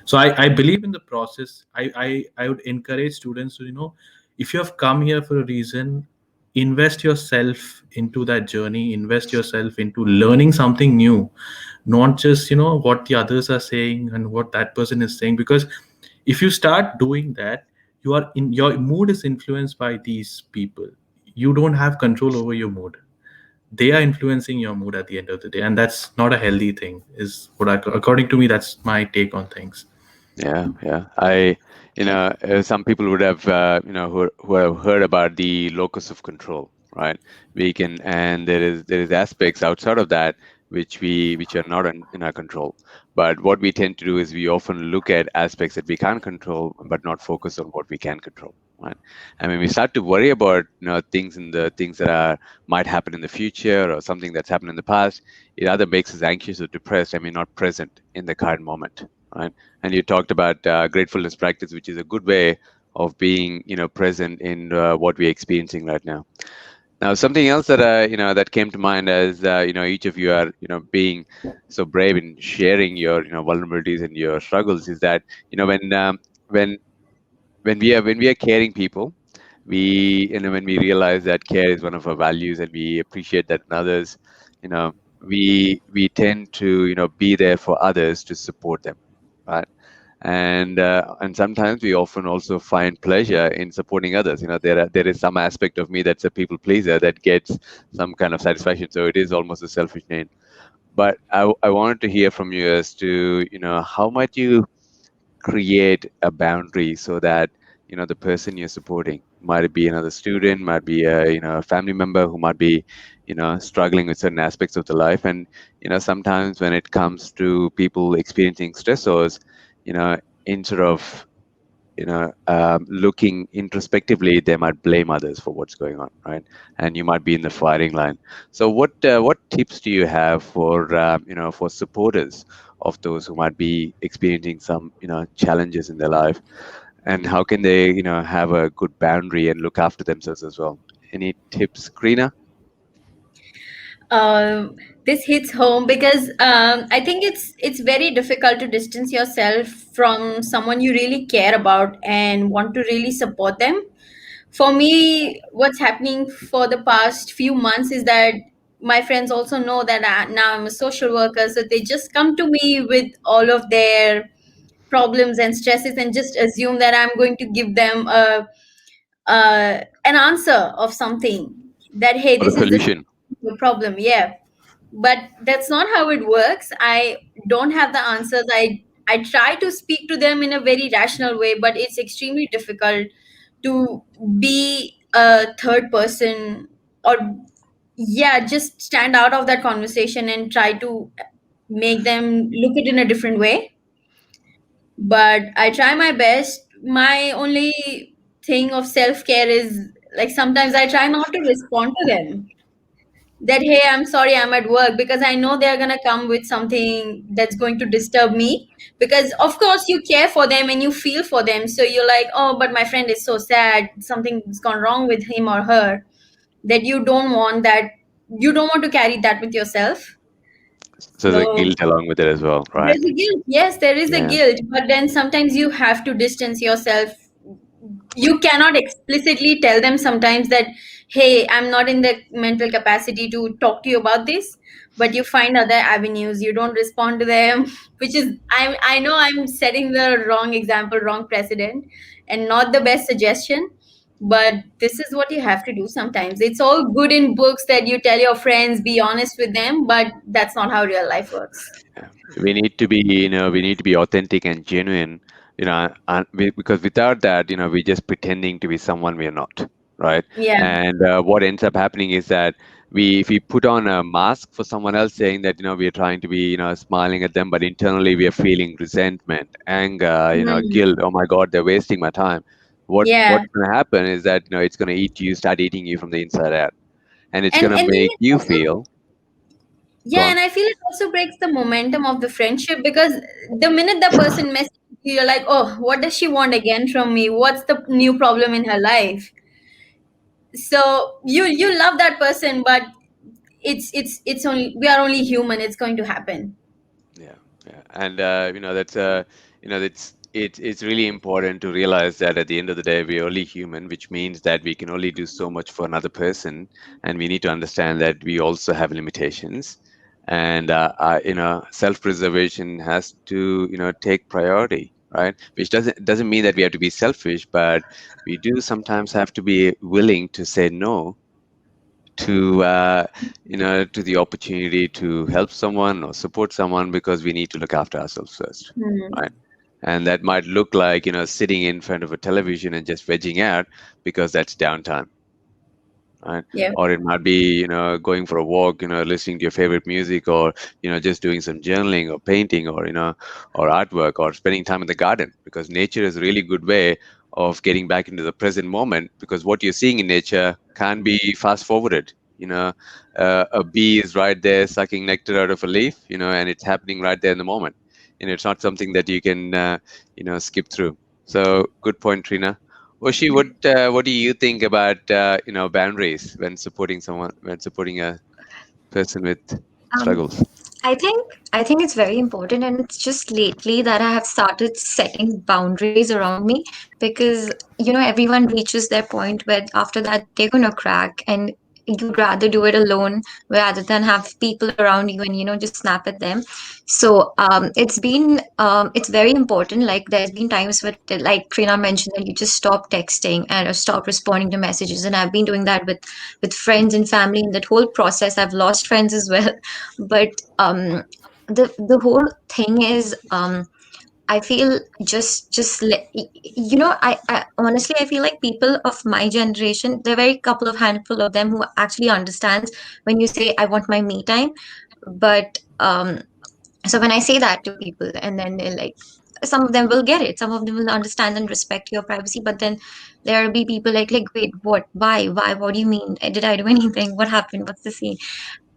So I believe in the process. I would encourage students to, if you have come here for a reason, invest yourself into that journey, invest yourself into learning something new, not just what the others are saying and what that person is saying. Because if you start doing that, your mood is influenced by these people. You don't have control over your mood. They are influencing your mood at the end of the day, and that's not a healthy thing, is according to me. That's my take on things. Yeah, yeah. Some people would have, who have heard about the locus of control, right? We can, and there is aspects outside of that which are not in our control. But what we tend to do is we often look at aspects that we can't control, but not focus on what we can control, right? And when we start to worry about, things that are might happen in the future or something that's happened in the past, it either makes us anxious or depressed. I mean, not present in the current moment, right? And you talked about gratefulness practice, which is a good way of being, present in what we're experiencing right now. Now, something else that that came to mind as each of you are being so brave in sharing your vulnerabilities and your struggles is that when when we are caring people, when we realize that care is one of our values and we appreciate that in others, you know we tend to be there for others to support them, right? And sometimes we often also find pleasure in supporting others. There is some aspect of me that's a people pleaser that gets some kind of satisfaction, so it is almost a selfish need. But I wanted to hear from you as to how might you create a boundary so that the person you're supporting might be another student, might be a family member who might be struggling with certain aspects of the life. And sometimes when it comes to people experiencing stressors, instead of looking introspectively, they might blame others for what's going on, right? And you might be in the firing line. So what tips do you have for for supporters of those who might be experiencing some challenges in their life, and how can they have a good boundary and look after themselves as well? Any tips, Krina? um, this hits home because I think it's very difficult to distance yourself from someone you really care about and want to really support them. For me, what's happening for the past few months is that my friends also know that now I'm a social worker, so they just come to me with all of their problems and stresses and just assume that I'm going to give them an answer of something, that hey, Or a this is the solution? problem. Yeah, but that's not how it works. I don't have the answers. I try to speak to them in a very rational way, but it's extremely difficult to be a third person, or yeah, just stand out of that conversation and try to make them look it in a different way. But I try my best. My only thing of self-care is, like, sometimes I try not to respond to them, that hey, I'm sorry, I'm at work, because I know they're going to come with something that's going to disturb me, because of course you care for them and you feel for them, so you're like, oh, but my friend is so sad, something's gone wrong with him or her, that you don't want to carry that with yourself. So the So guilt along with it as well, right? there's a guilt. Yes, there is a Yeah. guilt, but then sometimes you have to distance yourself. You cannot explicitly tell them sometimes that, hey, I'm not in the mental capacity to talk to you about this, but you find other avenues. You don't respond to them, which is, I know I'm setting the wrong example, wrong precedent, and not the best suggestion. But this is what you have to do sometimes. It's all good in books that you tell your friends, be honest with them, but that's not how real life works. Yeah. We need to be authentic and genuine, because without that, we're just pretending to be someone we're not, right? Yeah. And what ends up happening is that if we put on a mask for someone else, saying that we're trying to be smiling at them, but internally we are feeling resentment, anger, Mm. guilt. Oh my God, they're wasting my time. Yeah. What's going to happen is that it's going to start eating you from the inside out, and it's going And to then make it you also, feel. Go yeah, on. and I feel it also breaks the momentum of the friendship, because the minute the person messages you, you're like, oh, what does she want again from me? What's the new problem in her life? So you love that person, but it's only, we are only human. It's going to happen. Yeah, yeah, and that's it's really important to realize that at the end of the day, we're only human, which means that we can only do so much for another person, and we need to understand that we also have limitations. And self-preservation has to take priority, right? Which doesn't mean that we have to be selfish, but we do sometimes have to be willing to say no to to the opportunity to help someone or support someone, because we need to look after ourselves first, Hmm. right? And that might look like sitting in front of a television and just vegging out because that's downtime, right? Yeah. Or it might be going for a walk, listening to your favorite music, or just doing some journaling or painting, or or artwork, or spending time in the garden, because nature is a really good way of getting back into the present moment, because what you're seeing in nature can't be fast forwarded. A bee is right there sucking nectar out of a leaf, and it's happening right there in the moment. It's not something that you can skip through. So good point, Trina. Oshi, what do you think about boundaries when supporting someone, when supporting a person with Um, struggles? I think it's very important, and it's just lately that I have started setting boundaries around me, because everyone reaches their point where after that they're gonna crack, and you'd rather do it alone rather than have people around you and just snap at them. So it's very important. Like, there's been times where, like Trina mentioned, that you just stop texting and or stop responding to messages, and I've been doing that with friends and family. In that whole process, I've lost friends as well. But the whole thing is, I feel I honestly, I feel like people of my generation, there are very couple of handful of them who actually understands when you say I want my me time. But so when I say that to people, and then they're like, some of them will get it, some of them will understand and respect your privacy, but then there will be people like, wait, what, why, what do you mean? Did I do anything? What happened? What's the scene?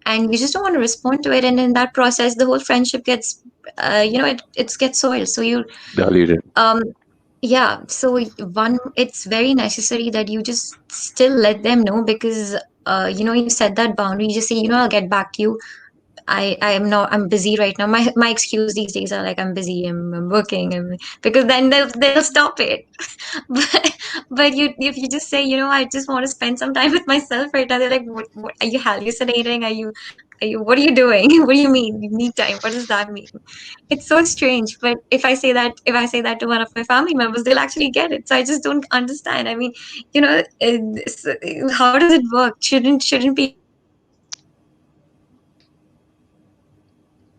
And you just don't want to respond to it, and in that process the whole friendship gets it gets soiled. So you Diluted. um yeah, so one, it's very necessary that you just still let them know, because you set that boundary. You just say, I'll get back to you. I am not, I'm busy right now. My excuse these days are like, I'm busy, I'm working, because then they'll stop it. but but if you just say, I just want to spend some time with myself right now, they're like, what are you hallucinating? Are you what are you doing? What do you mean me time? What does that mean? It's so strange. But if I say that to one of my family members, they'll actually get it. So I just don't understand. I mean, how does it work? Shouldn't people just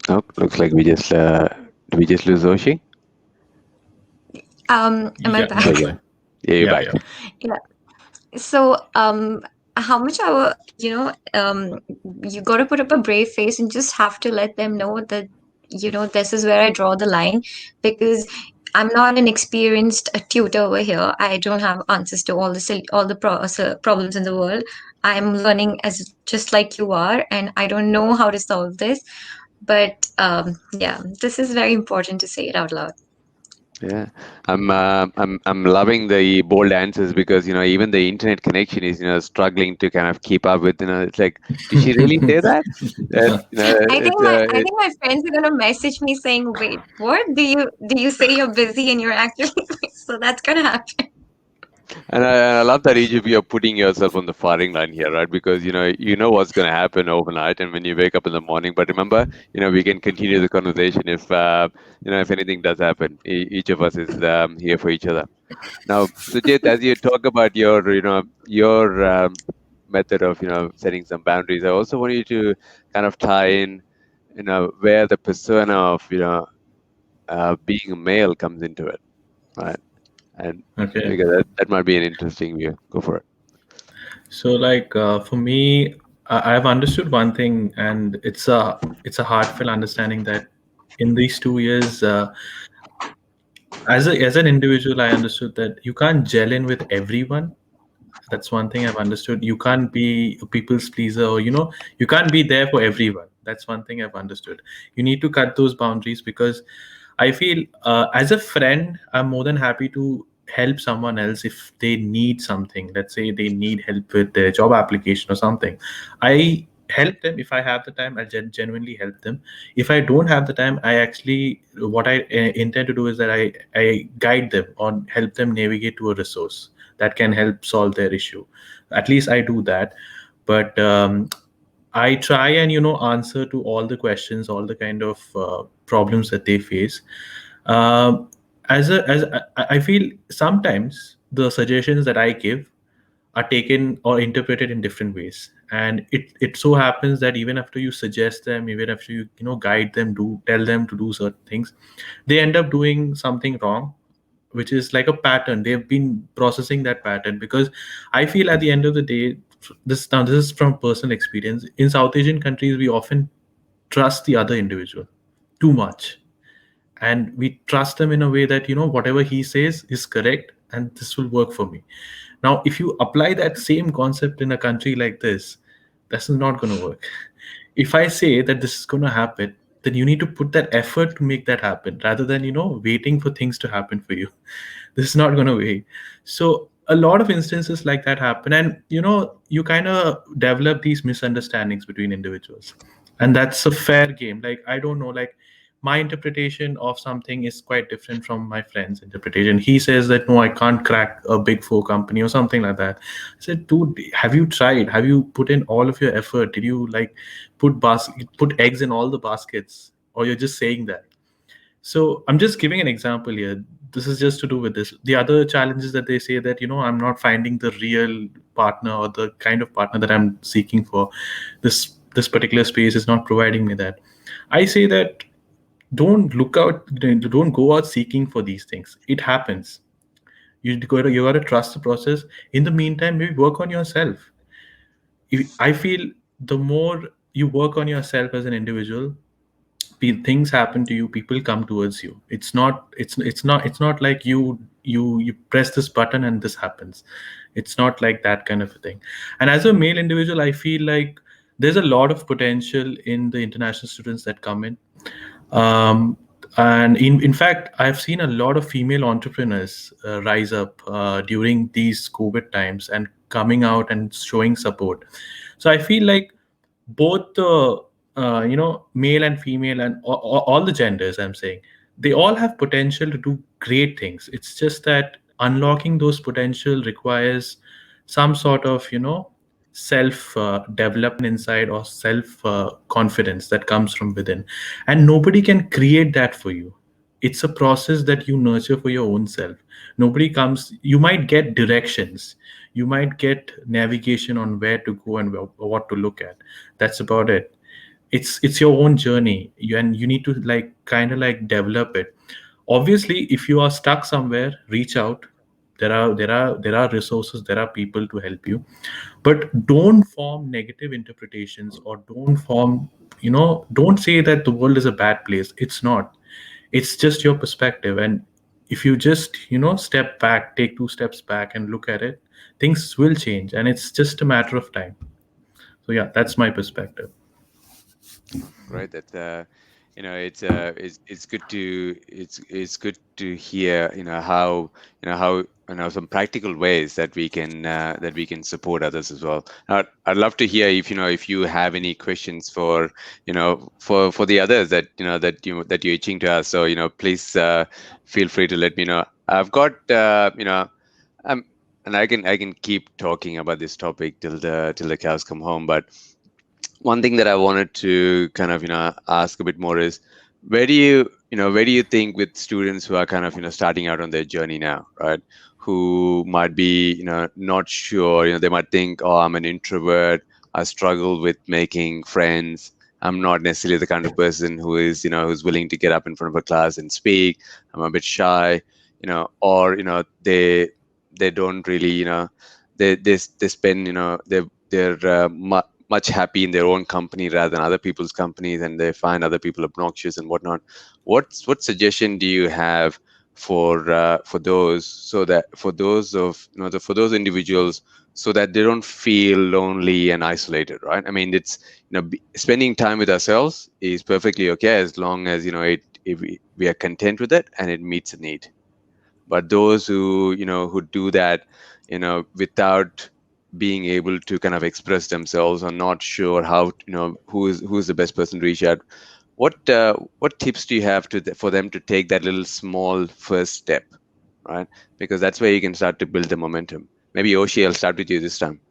Oh, looks like we just lose Oshi. am I Yeah, There back? you yeah, go. Yeah, you're yeah, back. yeah. Yeah. So, how much our, you got to put up a brave face and just have to let them know that, this is where I draw the line, because I'm not an experienced tutor over here. I don't have answers to all the problems in the world. I'm learning as just like you are, and I don't know how to solve this. But yeah, this is very important to say it out loud. Yeah, I'm loving the bold answers, because even the internet connection is struggling to kind of keep up with. It's like, did she really say that? That I think my friends are gonna message me saying, "Wait, what? Do you say you're busy and you're actually?" So that's gonna happen. and I love that each of you are putting yourself on the firing line here, right? Because you know what's going to happen overnight, and when you wake up in the morning. But remember, we can continue the conversation if anything does happen. Each of us is here for each other. Now, Sujit, as you talk about your method of setting some boundaries, I also want you to kind of tie in where the persona of being a male comes into it, right? And Okay. because that might be an interesting view. Go for it. So, like, for me, I've understood one thing, and it's a heartfelt understanding that in these 2 years, as an individual, I understood that you can't gel in with everyone. That's one thing I've understood. You can't be a people's pleaser, or you can't be there for everyone. That's one thing I've understood. You need to cut those boundaries, because I feel, as a friend, I'm more than happy to help someone else if they need something. Let's say they need help with their job application or something. I help them. If I have the time, I'll genuinely help them. If I don't have the time, I actually, what I intend to do is that I guide them or help them navigate to a resource that can help solve their issue. At least I do that. But I try and answer to all the questions, all the kind of problems that they face. Um, I feel sometimes the suggestions that I give are taken or interpreted in different ways, and it so happens that even after you suggest them, even after you guide them, do tell them to do certain things, they end up doing something wrong, which is like a pattern. They've been processing that pattern, because I feel at the end of the day, this is from personal experience. In South Asian countries, we often trust the other individual too much, and we trust him in a way that whatever he says is correct and this will work for me. Now if you apply that same concept in a country like this is not going to work. If I say that this is going to happen, then you need to put that effort to make that happen, rather than waiting for things to happen for you. This is not going to wait. So a lot of instances like that happen, and you kind of develop these misunderstandings between individuals, and that's a fair game. Like, I don't know, like, my interpretation of something is quite different from my friend's interpretation. He says that no, I can't crack a big four company or something like that. I said, dude, have you tried? Have you put in all of your effort? Did you like put eggs in all the baskets, or you're just saying that? So I'm just giving an example here. This is just to do with this. The other challenge is that they say that I'm not finding the real partner, or the kind of partner that I'm seeking for. This particular space is not providing me that. I say that don't go out seeking for these things. It happens. You got to trust the process. In the meantime, maybe work on yourself. I feel the more you work on yourself as an individual, things happen to you, people come towards you. It's not like you press this button and this happens. It's not like that kind of a thing. And as a male individual, I feel like there's a lot of potential in the international students that come in. And in fact, I've seen a lot of female entrepreneurs rise up during these COVID times and coming out and showing support. So I feel like both the male and female, and all the genders, I'm saying, they all have potential to do great things. It's just that unlocking those potential requires some sort of self development inside, or self confidence that comes from within, and nobody can create that for you. It's a process that you nurture for your own self. Nobody comes. You might get directions, you might get navigation on where to go and what to look at. That's about it. It's your own journey, and you need to like kind of like develop it. Obviously, if you are stuck somewhere, reach out. There are resources, there are people to help you. But don't form negative interpretations, or don't say that the world is a bad place. It's not. It's just your perspective. And if you just step back, take two steps back and look at it, things will change, and it's just a matter of time. So yeah, that's my perspective. Right. That it's good to it's good to hear how some practical ways that we can support others as well. I'd love to hear if you have any questions for for the others that you're itching to ask. So please feel free to let me know. I've got and I can keep talking about this topic till the cows come home, but one thing that I wanted to kind of ask a bit more is, where do you think, with students who are kind of starting out on their journey now, right, who might be not sure, they might think, oh, I'm an introvert, I struggle with making friends, I'm not necessarily the kind of person who is who's willing to get up in front of a class and speak, I'm a bit shy, or they don't really they spend they're much happy in their own company rather than other people's companies, and they find other people obnoxious and whatnot. What suggestion do you have for those, so that for those of for those individuals, so that they don't feel lonely and isolated, right? I mean, it's spending time with ourselves is perfectly okay, as long as if we are content with it and it meets a need. But those who who do that without being able to kind of express themselves or not sure how, who's the best person to reach out, what tips do you have for them to take that little small first step, right? Because that's where you can start to build the momentum. Maybe Oshi, I'll start with you this time.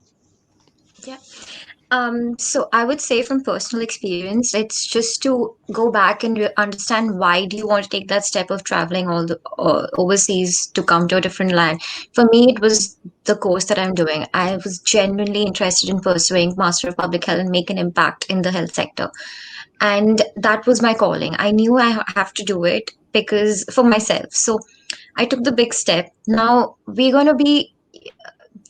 Yeah. So I would say from personal experience, it's just to go back and understand why do you want to take that step of traveling all the overseas to come to a different land. For me, it was the course that I'm doing. I was genuinely interested in pursuing Master of Public Health and make an impact in the health sector, and that was my calling. I knew I have to do it because for myself. So I took the big step. Now we're gonna be,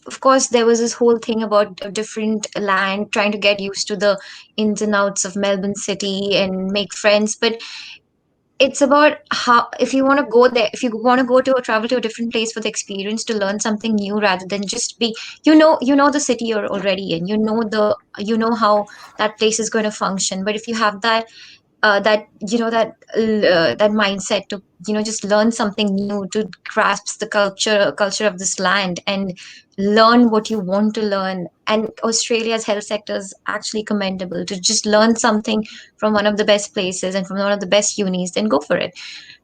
of course, there was this whole thing about a different land, trying to get used to the ins and outs of Melbourne City and make friends. But it's about how, if you want to go there, if you want to go to or travel to a different place for the experience to learn something new rather than just be, the city you're already in, you know how that place is going to function. But if you have that mindset to just learn something new, to grasp the culture of this land and learn what you want to learn. And Australia's health sector is actually commendable. To just learn something from one of the best places and from one of the best unis, then go for it.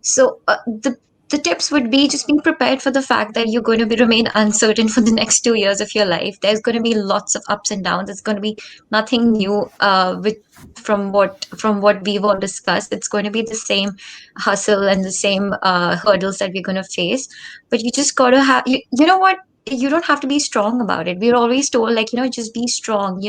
So the tips would be just being prepared for the fact that you're going to remain uncertain for the next 2 years of your life. There's going to be lots of ups and downs. It's going to be nothing new with from what we've all discussed. It's going to be the same hustle and the same hurdles that we're going to face. But you just got to have, you know what? You don't have to be strong about it. We're always told, like, just be strong.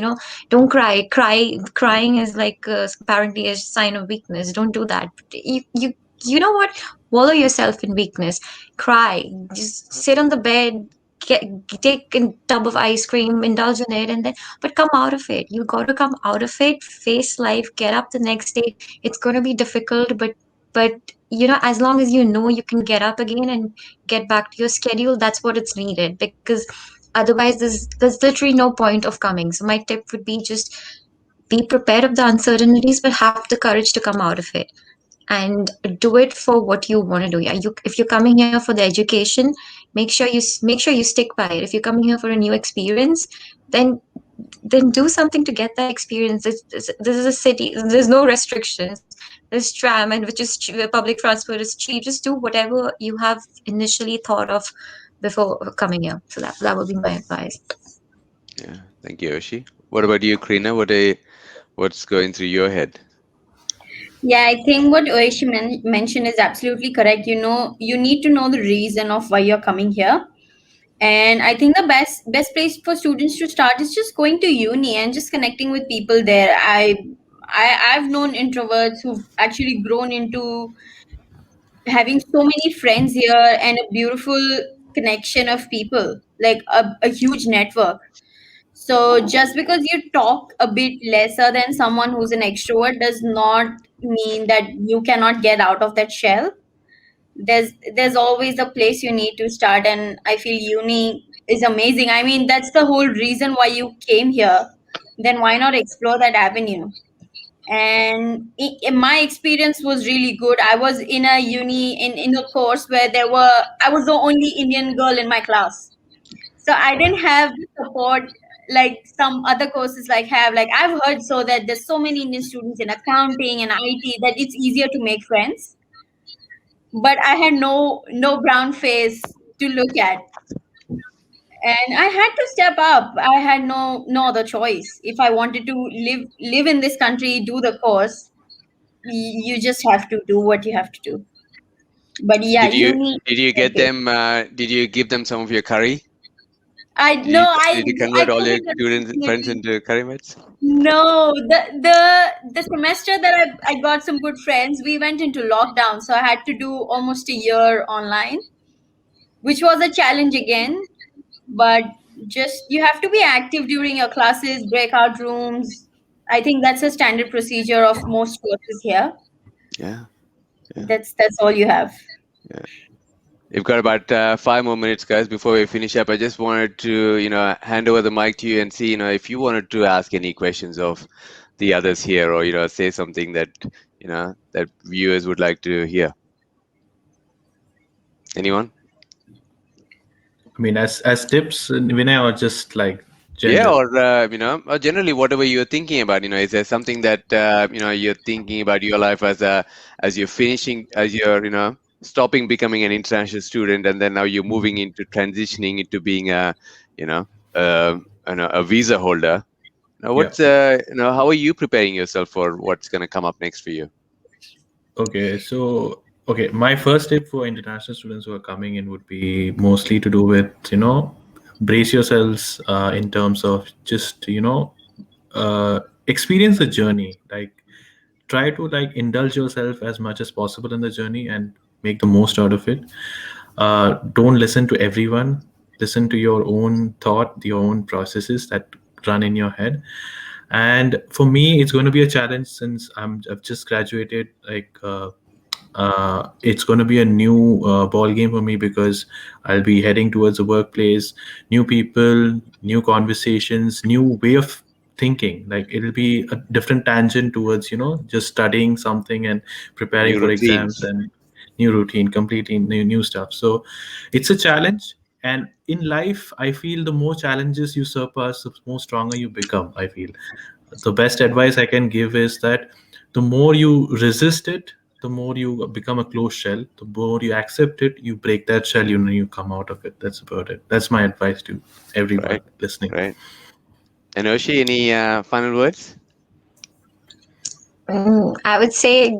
Don't cry. Crying is like apparently a sign of weakness. Don't do that. You know what? Wallow yourself in weakness. Cry. Just sit on the bed. Get, take a tub of ice cream, indulge in it, and then, but come out of it. You got to come out of it, face life, get up the next day. It's going to be difficult, but as long as you know you can get up again and get back to your schedule, that's what it's needed. Because otherwise, there's literally no point of coming. So my tip would be just be prepared of the uncertainties, but have the courage to come out of it and do it for what you want to do. Yeah, if you're coming here for the education, make sure you stick by it. If you're coming here for a new experience, then do something to get that experience. This is a city. There's no restrictions. There's tram, and which is public transport is cheap. Just do whatever you have initially thought of before coming here. So that would be my advice. Yeah, thank you, Oshi. What about you, Krina? What's going through your head? Yeah, I think what Oishi mentioned is absolutely correct. You need to know the reason of why you're coming here. And I think the best place for students to start is just going to uni and just connecting with people there. I've known introverts who've actually grown into having so many friends here and a beautiful connection of people, like a huge network. So just because you talk a bit lesser than someone who's an extrovert does not mean that you cannot get out of that shell. There's always a place you need to start, and I feel uni is amazing. I mean, that's the whole reason why you came here. Then why not explore that avenue? And my experience was really good. I was in a uni in a course where I was the only Indian girl in my class, so I didn't have support like some other courses like I've heard so that there's so many Indian students in accounting and IT that it's easier to make friends, but I had no brown face to look at, and I had to step up. I had no other choice. If I wanted to live in this country, do the course, you just have to do what you have to do. But yeah, Did you uni did you is get big. them? Did you give them some of your curry? I Did no you I did you I convert all your couldn't, students friends unfortunately. into curry mates? No, the semester that I got some good friends, we went into lockdown, so I had to do almost a year online, which was a challenge again. But just you have to be active during your classes, breakout rooms. I think that's a standard procedure of most courses here. Yeah, yeah, That's all you have. yeah. We've got about 5 more minutes, guys, before we finish up. I just wanted to, hand over the mic to you and see, if you wanted to ask any questions of the others here, or say something that that viewers would like to hear. Anyone? I mean, as tips, Vinay, or just like Yeah, general. or generally whatever you're thinking about, is there something that you're thinking about your life as you're finishing, as you're stopping becoming an international student, and then now you're moving into transitioning into being you know, a visa holder. Now, Yeah. how are you preparing yourself for what's going to come up next for you? Okay, so my first tip for international students who are coming in would be mostly to do with, brace yourselves in terms of just, experience the journey. Like, try to like indulge yourself as much as possible in the journey and make the most out of it. Don't listen to everyone. Listen to your own thought, your own processes that run in your head. And for me, it's going to be a challenge since I've just graduated. It's going to be a new ball game for me because I'll be heading towards the workplace, new people, new conversations, new way of thinking. Like, it'll be a different tangent towards just studying something and preparing New for exams routines, and new routine, completely new stuff. So it's a challenge. And in life, I feel the more challenges you surpass, the more stronger you become. I feel the best advice I can give is that the more you resist it, the more you become a closed shell. The more you accept it, you break that shell, you come out of it. That's about it. That's my advice to everyone right? listening. Right. And Oshi, any final words? I would say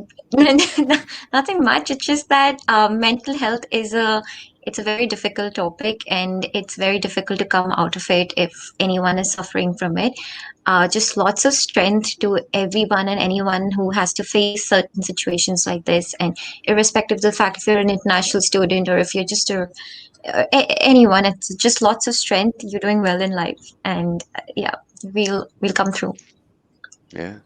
nothing much. It's just that mental health it's a very difficult topic, and it's very difficult to come out of it if anyone is suffering from it. Just lots of strength to everyone and anyone who has to face certain situations like this, and irrespective of the fact if you're an international student or if you're just anyone, it's just lots of strength. You're doing well in life, and yeah, we'll come through. Yeah.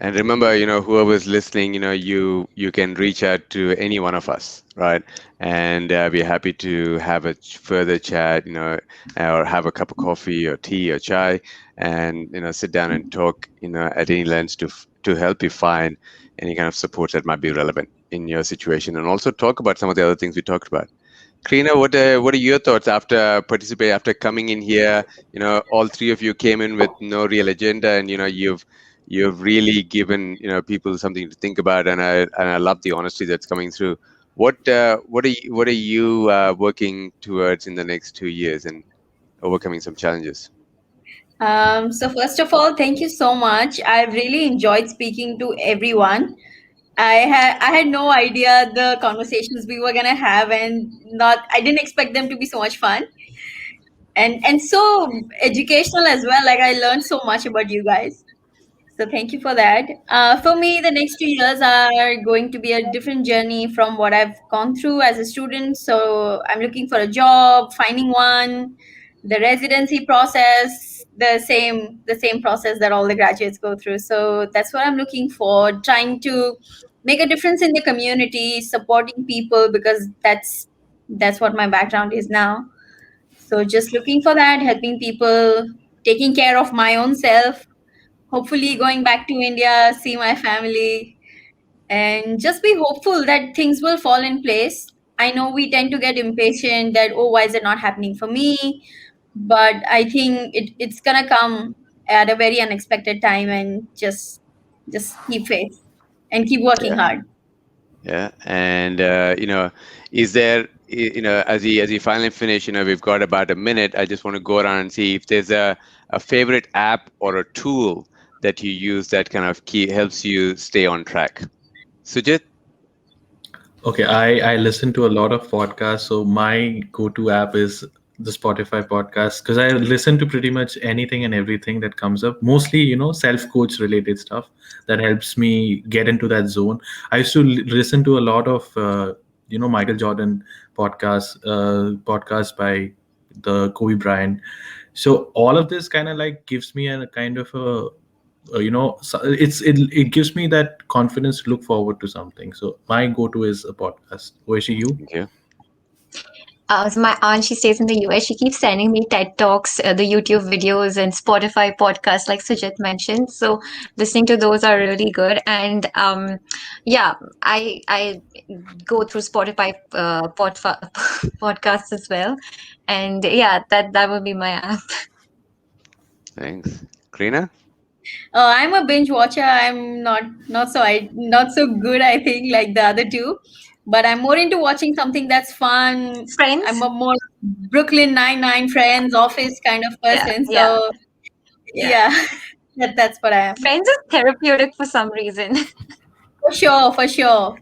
And remember, whoever's listening, you can reach out to any one of us, right? And we're happy to have a further chat, or have a cup of coffee or tea or chai, and sit down and talk, at any length to help you find any kind of support that might be relevant in your situation, and also talk about some of the other things we talked about. Krina, what are your thoughts after participating, after coming in here? All three of you came in with no real agenda, and you've really given people something to think about, and I love the honesty that's coming through. What are you working towards in the next 2 years and overcoming some challenges? So first of all, thank you so much. I really enjoyed speaking to everyone. I had no idea the conversations we were gonna have, and not I didn't expect them to be so much fun and so educational as well. Like, I learned so much about you guys. So thank you for that. For me, the next 2 years are going to be a different journey from what I've gone through as a student. So I'm looking for a job, finding one, the residency process, the same process that all the graduates go through. So that's what I'm looking for, trying to make a difference in the community, supporting people, because that's what my background is now. So just looking for that, helping people, taking care of my own self, hopefully going back to India, see my family, and just be hopeful that things will fall in place. I know we tend to get impatient that, oh, why is it not happening for me? But I think it's gonna come at a very unexpected time, and just keep faith and keep working Yeah, hard. yeah. And is there, as you finally finish, we've got about a minute. I just want to go around and see if there's a favorite app or a tool that you use that kind of helps you stay on track. Sujit? Okay, I listen to a lot of podcasts, so my go-to app is the Spotify podcast because I listen to pretty much anything and everything that comes up. Mostly, self-coach related stuff that helps me get into that zone. I used to listen to a lot of Michael Jordan podcasts by the Kobe Bryant. So all of this kind of like gives me a kind of a so it gives me that confidence to look forward to something. So my go-to is a podcast. Where's you? Thank you. So my aunt, she stays in the US. She keeps sending me TED Talks, the YouTube videos, and Spotify podcasts, like Sujit mentioned. So listening to those are really good. And yeah, I go through Spotify podcasts as well. And yeah, that would be my app. Thanks. Karina? I'm a binge watcher. I'm not so good, I think, like the other two, but I'm more into watching something that's fun. I'm Friends? a more Brooklyn Nine-Nine, Friends, Office kind of Yeah, person. yeah, So yeah. yeah, that's what I am. Friends is therapeutic for some reason. For sure, for sure.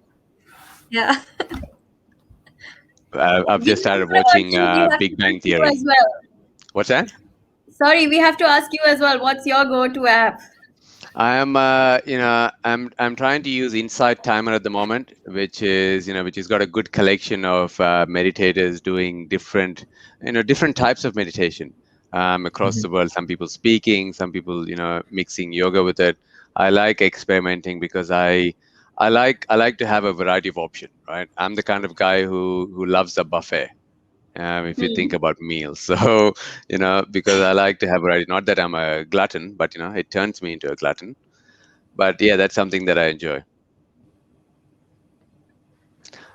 Yeah. I've We just have started to watching choose. We have to Big Bang ask you Theory. as well. What's that? Sorry, we have to ask you as well. What's your go-to app? I'm trying to use Insight Timer at the moment, which has got a good collection of meditators doing different types of meditation across Mhm. the world. Some people speaking, some people, mixing yoga with it. I like experimenting because I like to have a variety of options, right? I'm the kind of guy who loves a buffet. If you think Hmm. about meals, so because I like to have variety. Not that I'm a glutton, but it turns me into a glutton. But yeah, that's something that I enjoy.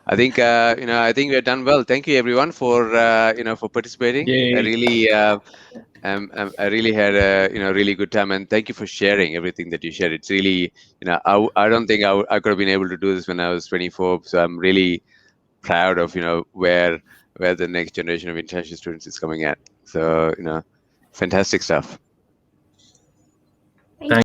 I think we're done well. Thank you everyone for participating. I Yay. really I really had a really good time, and thank you for sharing everything that you shared. It's really I don't think I could have been able to do this when I was 24. So I'm really proud of where the next generation of international students is coming at. So fantastic stuff. Thank